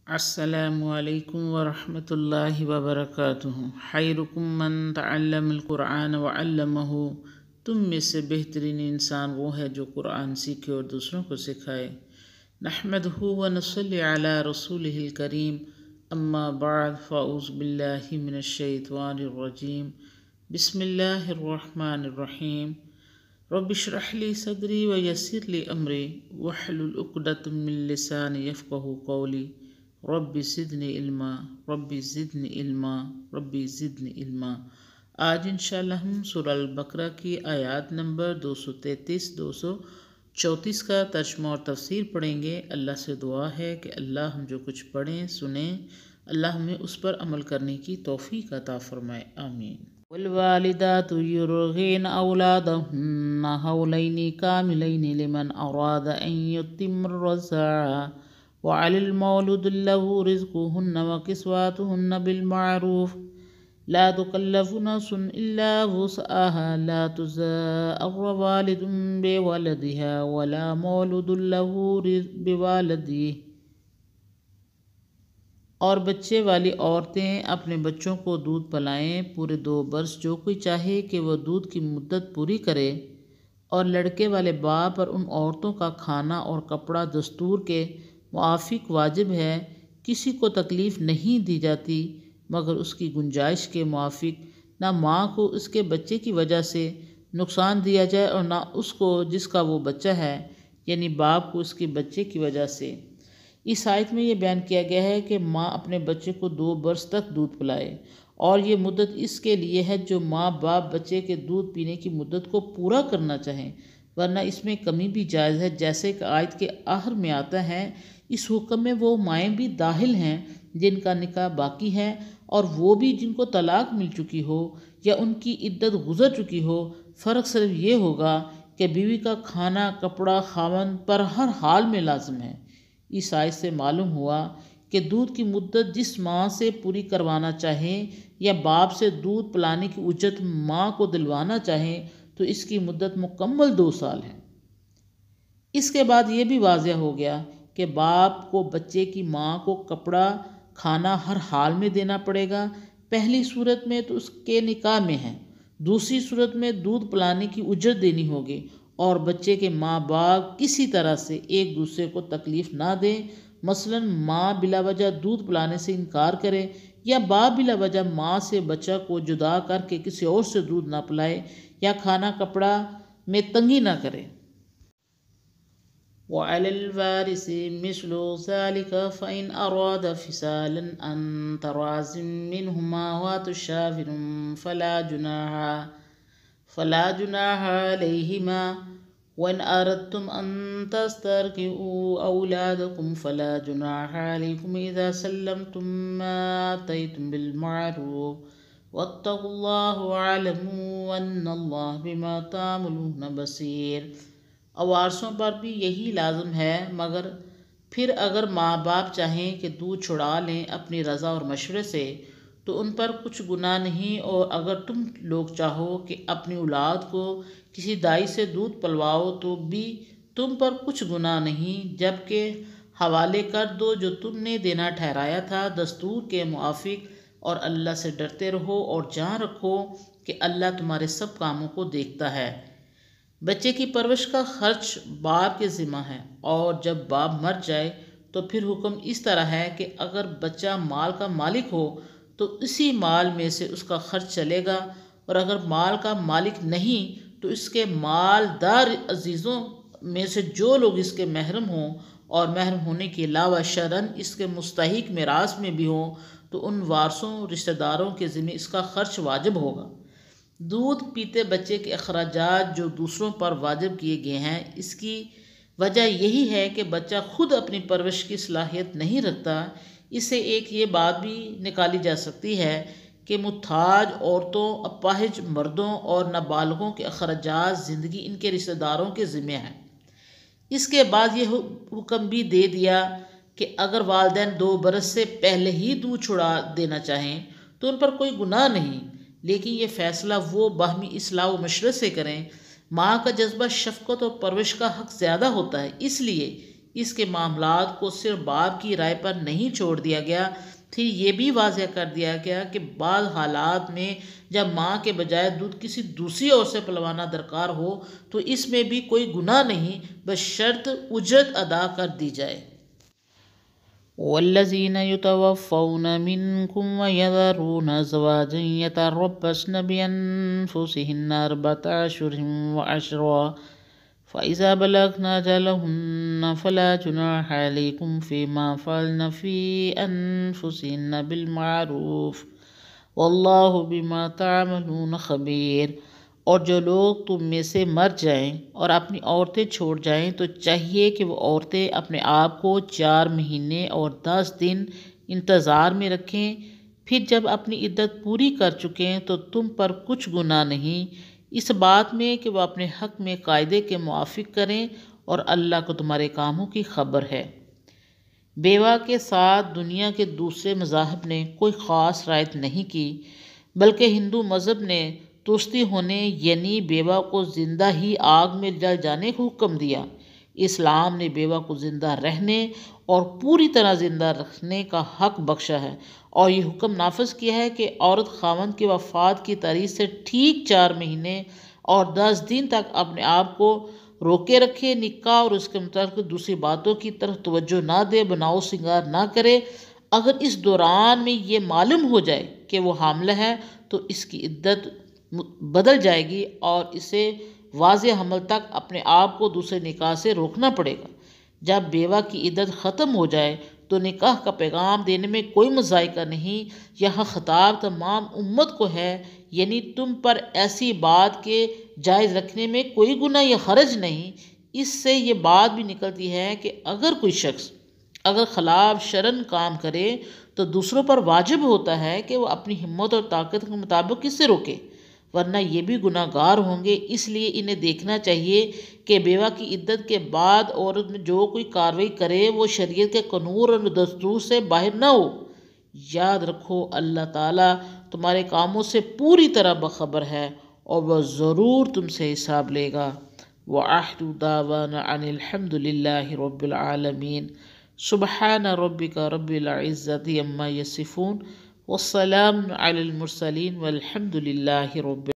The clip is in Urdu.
السلام علیکم ورحمۃ اللہ وبرکاتہ۔ خیرکم من تعلم القرآن وعلمہ۔ تم میں سے بہترین انسان وہ ہے جو قرآن سیکھے اور دوسروں کو سکھائے۔ نحمدہ ونصلی علی رسولہ الکریم، اما بعد فاعوذ باللہ من الشیطان الرجیم، بسم اللہ الرحمن الرحیم۔ رب اشرح لی صدری ویسر لی امری واحلل عقدۃ من لسانی یفقہوا قولی۔ رب زدنی علما، رب زدنی علما، رب زدنی علما۔ آج انشاءاللہ ہم سورہ البقرہ کی آیات نمبر 233 234 کا ترجمہ اور تفسیر پڑھیں گے۔ اللہ سے دعا ہے کہ اللہ ہم جو کچھ پڑھیں سنیں، اللہ ہمیں اس پر عمل کرنے کی توفیق عطا فرمائے، آمین۔ والوالدات یرضعن اولادہن حولین کاملین لمن اراد ان یتم الرضاعہ وعلی المولود له رزقهن وكسوتهن بالمعروف لا تكلف نفس إلا وسعها لا تضار والد بولدها ولا مولود له بوالده۔ اور بچے والی عورتیں اپنے بچوں کو دودھ پلائیں پورے 2 برس، جو کوئی چاہے کہ وہ دودھ کی مدت پوری کرے، اور لڑکے والے باپ پر ان عورتوں کا کھانا اور کپڑا دستور کے موافق واجب ہے۔ کسی کو تکلیف نہیں دی جاتی مگر اس کی گنجائش کے موافق، نہ ماں کو اس کے بچے کی وجہ سے نقصان دیا جائے اور نہ اس کو جس کا وہ بچہ ہے، یعنی باپ کو اس کے بچے کی وجہ سے۔ اس آیت میں یہ بیان کیا گیا ہے کہ ماں اپنے بچے کو 2 برس تک دودھ پلائے، اور یہ مدت اس کے لیے ہے جو ماں باپ بچے کے دودھ پینے کی مدت کو پورا کرنا چاہیں، ورنہ اس میں کمی بھی جائز ہے، جیسے کہ آیت کے آخر میں آتا ہے۔ اس حکم میں وہ مائیں بھی داخل ہیں جن کا نکاح باقی ہے، اور وہ بھی جن کو طلاق مل چکی ہو یا ان کی عدت گزر چکی ہو۔ فرق صرف یہ ہوگا کہ بیوی کا کھانا کپڑا خاوند پر ہر حال میں لازم ہے۔ اس آیت سے معلوم ہوا کہ دودھ کی مدت جس ماں سے پوری کروانا چاہیں یا باپ سے دودھ پلانے کی اجرت ماں کو دلوانا چاہیں تو اس کی مدت مکمل 2 سال ہے۔ اس کے بعد یہ بھی واضح ہو گیا کہ باپ کو بچے کی ماں کو کپڑا کھانا ہر حال میں دینا پڑے گا۔ پہلی صورت میں تو اس کے نکاح میں ہے، دوسری صورت میں دودھ پلانے کی اجرت دینی ہوگی، اور بچے کے ماں باپ کسی طرح سے ایک دوسرے کو تکلیف نہ دیں، مثلا ماں بلا وجہ دودھ پلانے سے انکار کرے یا باپ بلا وجہ ماں سے بچہ کو جدا کر کے کسی اور سے دودھ نہ پلائے یا کھانا کپڑا میں تنگی نہ کرے۔ وعلى الوارث مثل ذلك فإن أراد فصالا عن تراض منهما وتشاور فلا جناح عليهما وإن أردتم أن تسترضعوا أولادكم فلا جناح عليكم إذا سلمتم ما آتيتم بالمعروف واتقوا الله واعلموا أن الله بما تعملون بصير۔ وارثوں پر بھی یہی لازم ہے، مگر پھر اگر ماں باپ چاہیں کہ دودھ چھڑا لیں اپنی رضا اور مشورے سے تو ان پر کچھ گناہ نہیں، اور اگر تم لوگ چاہو کہ اپنی اولاد کو کسی دائی سے دودھ پلواؤ تو بھی تم پر کچھ گناہ نہیں، جبکہ حوالے کر دو جو تم نے دینا ٹھہرایا تھا دستور کے موافق، اور اللہ سے ڈرتے رہو اور جان رکھو کہ اللہ تمہارے سب کاموں کو دیکھتا ہے۔ بچے کی پرورش کا خرچ باپ کے ذمہ ہے، اور جب باپ مر جائے تو پھر حکم اس طرح ہے کہ اگر بچہ مال کا مالک ہو تو اسی مال میں سے اس کا خرچ چلے گا، اور اگر مال کا مالک نہیں تو اس کے مالدار عزیزوں میں سے جو لوگ اس کے محرم ہوں اور محرم ہونے کے علاوہ شرعاً اس کے مستحق میراث میں بھی ہوں تو ان وارثوں رشتہ داروں کے ذمہ اس کا خرچ واجب ہوگا۔ دودھ پیتے بچے کے اخراجات جو دوسروں پر واجب کیے گئے ہیں، اس کی وجہ یہی ہے کہ بچہ خود اپنی پرورش کی صلاحیت نہیں رکھتا۔ اس سے ایک یہ بات بھی نکالی جا سکتی ہے کہ محتاج عورتوں، اپاہج مردوں اور نابالغوں کے اخراجات زندگی ان کے رشتہ داروں کے ذمہ ہیں۔ اس کے بعد یہ حکم بھی دے دیا کہ اگر والدین 2 برس سے پہلے ہی دودھ چھڑا دینا چاہیں تو ان پر کوئی گناہ نہیں، لیکن یہ فیصلہ وہ باہمی اصلاح و مشورے سے کریں۔ ماں کا جذبہ شفقت اور پرورش کا حق زیادہ ہوتا ہے، اس لیے اس کے معاملات کو صرف باپ کی رائے پر نہیں چھوڑ دیا گیا، پھر یہ بھی واضح کر دیا گیا کہ بعض حالات میں جب ماں کے بجائے دودھ کسی دوسری عورت سے پلوانا درکار ہو تو اس میں بھی کوئی گناہ نہیں، بس شرط اجرت ادا کر دی جائے۔ والذین یتوفون منکم ویذرون ازواجا یتربصن بانفسہن اربعۃ اشہر وعشرا فإذا بلغن أجلهن فلا جناح عليكم فيما فعلن في أنفسهن بالمعروف واللہ بما تعملون خبیر۔ اور جو لوگ تم میں سے مر جائیں اور اپنی عورتیں چھوڑ جائیں تو چاہیے کہ وہ عورتیں اپنے آپ کو 4 مہینے اور 10 دن انتظار میں رکھیں، پھر جب اپنی عدت پوری کر چکیں تو تم پر کچھ گناہ نہیں اس بات میں کہ وہ اپنے حق میں قاعدے کے موافق کریں، اور اللہ کو تمہارے کاموں کی خبر ہے۔ بیوہ کے ساتھ دنیا کے دوسرے مذاہب نے کوئی خاص رعایت نہیں کی، بلکہ ہندو مذہب نے توستی ہونے یعنی بیوہ کو زندہ ہی آگ میں جل جانے کو حکم دیا۔ اسلام نے بیوہ کو زندہ رہنے اور پوری طرح زندہ رکھنے کا حق بخشا ہے، اور یہ حکم نافذ کیا ہے کہ عورت خاوند کی وفات کی تاریخ سے ٹھیک 4 مہینے اور 10 دن تک اپنے آپ کو روکے رکھے، نکاح اور اس کے متعلق دوسری باتوں کی طرف توجہ نہ دے، بناؤ سنگار نہ کرے۔ اگر اس دوران میں یہ معلوم ہو جائے کہ وہ حاملہ ہے تو اس کی عدت بدل جائے گی اور اسے واضح حمل تک اپنے آپ کو دوسرے نکاح سے روکنا پڑے گا۔ جب بیوہ کی عدت ختم ہو جائے تو نکاح کا پیغام دینے میں کوئی مذائقہ نہیں۔ یہاں خطاب تمام امت کو ہے، یعنی تم پر ایسی بات کے جائز رکھنے میں کوئی گناہ یا حرج نہیں۔ اس سے یہ بات بھی نکلتی ہے کہ اگر کوئی شخص اگر خلاف شرعن کام کرے تو دوسروں پر واجب ہوتا ہے کہ وہ اپنی ہمت اور طاقت کے مطابق اسے روکے، ورنہ یہ بھی گناہ گار ہوں گے۔ اس لیے انہیں دیکھنا چاہیے کہ بیوہ کی عدت کے بعد عورت میں جو کوئی کارروائی کرے وہ شریعت کے قانون اور دستور سے باہر نہ ہو۔ یاد رکھو اللہ تعالیٰ تمہارے کاموں سے پوری طرح باخبر ہے اور وہ ضرور تم سے حساب لے گا۔ وآخر دعوانا ان الحمد للہ رب العالمین۔ سبحان ربک رب العزت عما یصفون والسلام علی المرسلین والحمد للہ رب